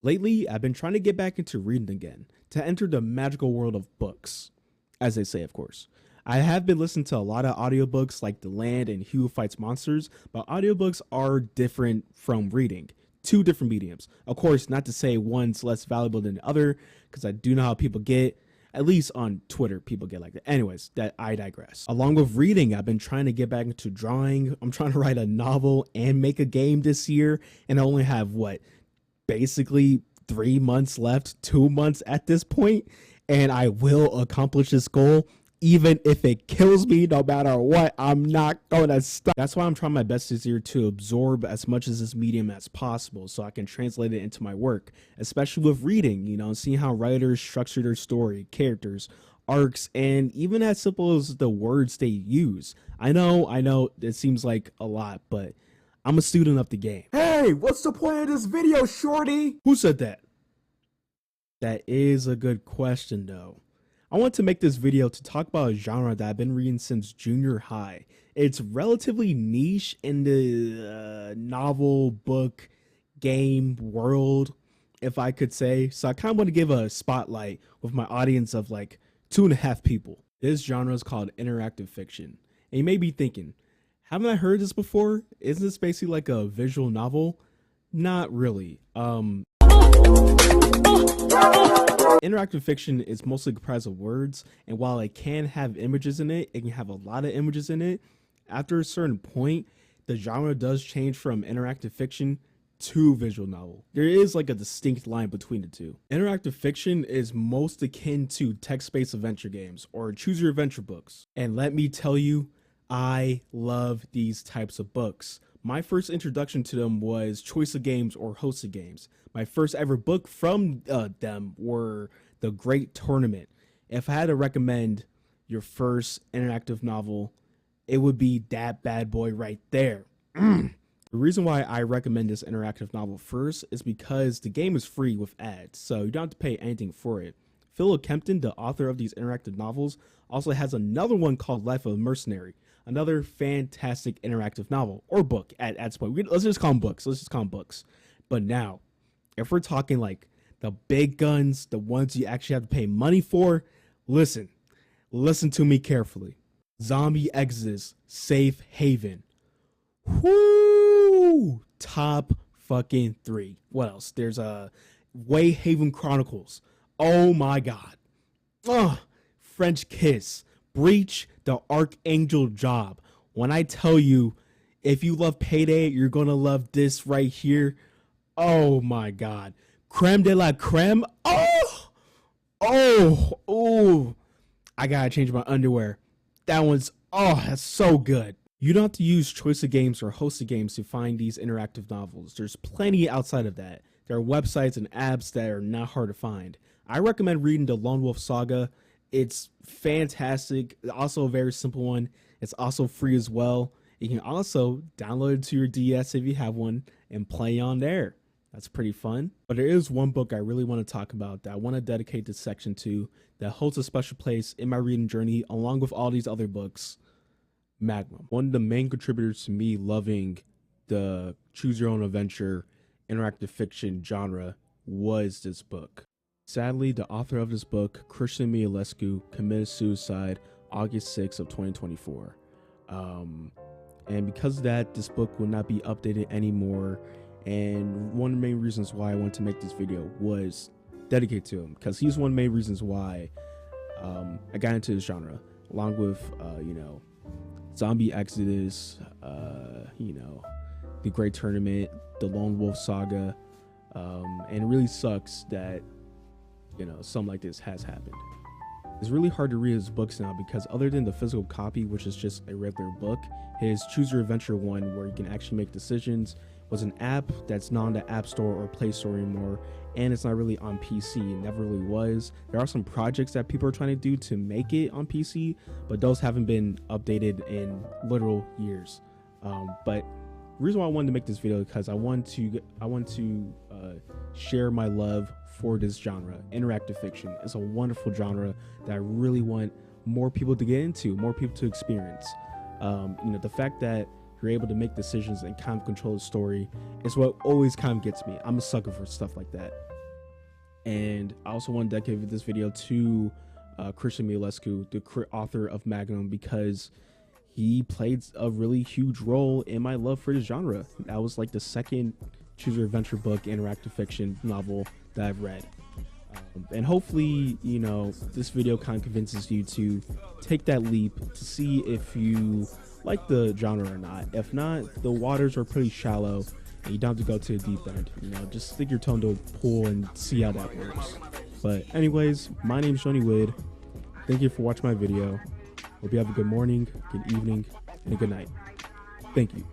Lately, I've been trying to get back into reading again, to enter the magical world of books, as they say, of course. I have been listening to a lot of audiobooks like The Land and Who Fights Monsters, but audiobooks are different from reading. Two different mediums. Of course, not to say one's less valuable than the other, because I do know how people get. At least on Twitter, people get like that. Anyways, that I digress. Along with reading, I've been trying to get back into drawing. I'm trying to write a novel and make a game this year, and I only have basically 3 months left, 2 months at this point, and I will accomplish this goal. Even if it kills me, no matter what, I'm not gonna stop. That's why I'm trying my best this year to absorb as much of this medium as possible so I can translate it into my work, especially with reading, seeing how writers structure their story, characters, arcs, and even as simple as the words they use. I know, it seems like a lot, but I'm a student of the game. Hey, what's the point of this video, shorty? Who said that? That is a good question, though. I want to make this video to talk about a genre that I've been reading since junior high. It's relatively niche in the novel, book, game world, if I could say. So I kind of want to give a spotlight with my audience of like 2.5 people. This genre is called interactive fiction. And you may be thinking, haven't I heard this before? Isn't this basically like a visual novel? Not really. Interactive fiction is mostly comprised of words, and while it can have images in it, it can have a lot of images in it. After a certain point, the genre does change from interactive fiction to visual novel. There is like a distinct line between the two. Interactive fiction is most akin to text-based adventure games or choose your adventure books. And let me tell you, I love these types of books. My first introduction to them was Choice of Games or Hosted Games. My first ever book from them were The Great Tournament. If I had to recommend your first interactive novel, it would be that bad boy right there. The reason why I recommend this interactive novel first is because the game is free with ads, so you don't have to pay anything for it. Philip Kempton, the author of these interactive novels, also has another one called Life of a Mercenary, another fantastic interactive novel or book at this point. Let's just call them books. But now, if we're talking like the big guns, the ones you actually have to pay money for, listen to me carefully. Zombie Exodus, Safe Haven. Whoo! Top fucking 3. What else? There's Wayhaven Chronicles. Oh my god. French Kiss. Breach, the Archangel Job. When I tell you, if you love Payday, you're gonna love this right here. Oh my god. Crème de la Crème. Oh. I gotta change my underwear. That's so good. You don't have to use Choice of Games or Hosted Games to find these interactive novels. There's plenty outside of that. There are websites and apps that are not hard to find. I recommend reading the Lone Wolf Saga. It's fantastic. Also a very simple one. It's also free as well. You can also download it to your DS if you have one and play on there. That's pretty fun. But there is one book I really want to talk about that I want to dedicate this section to, that holds a special place in my reading journey along with all these other books. Magium. One of the main contributors to me loving the choose your own adventure interactive fiction genre was this book. Sadly, the author of this book, Cristian Mihailescu, committed suicide August 6th of 2024. And because of that, this book will not be updated anymore. And one of the main reasons why I wanted to make this video was dedicated to him, because he's one of the main reasons why I got into this genre, along with, Zombie Exodus, The Great Tournament, The Lone Wolf Saga, and it really sucks that something like this has happened. It's really hard to read his books now because other than the physical copy, which is just a regular book, his Choose Your Adventure one, where you can actually make decisions, was an app that's not on the App Store or Play Store anymore, and it's not really on PC. It never really was. There are some projects that people are trying to do to make it on PC, but those haven't been updated in literal years. But the reason why I wanted to make this video is because I want to share my love for this genre. Interactive fiction is a wonderful genre that I really want more people to get into, more people to experience. The fact that you're able to make decisions and kind of control the story is what always kind of gets me. I'm a sucker for stuff like that. And I also want to dedicate this video to Cristian Mihailescu, the author of Magium, because he played a really huge role in my love for this genre. That was like the second choose your adventure book, interactive fiction novel that I've read. And hopefully, you know, this video kind of convinces you to take that leap to see if you like the genre or not. If not, the waters are pretty shallow and you don't have to go to the deep end. You know, just stick your toe into a pool and see how that works. But anyways, my name is Johnny Wood. Thank you for watching my video. Hope you have a good morning, good evening, and a good night. Thank you.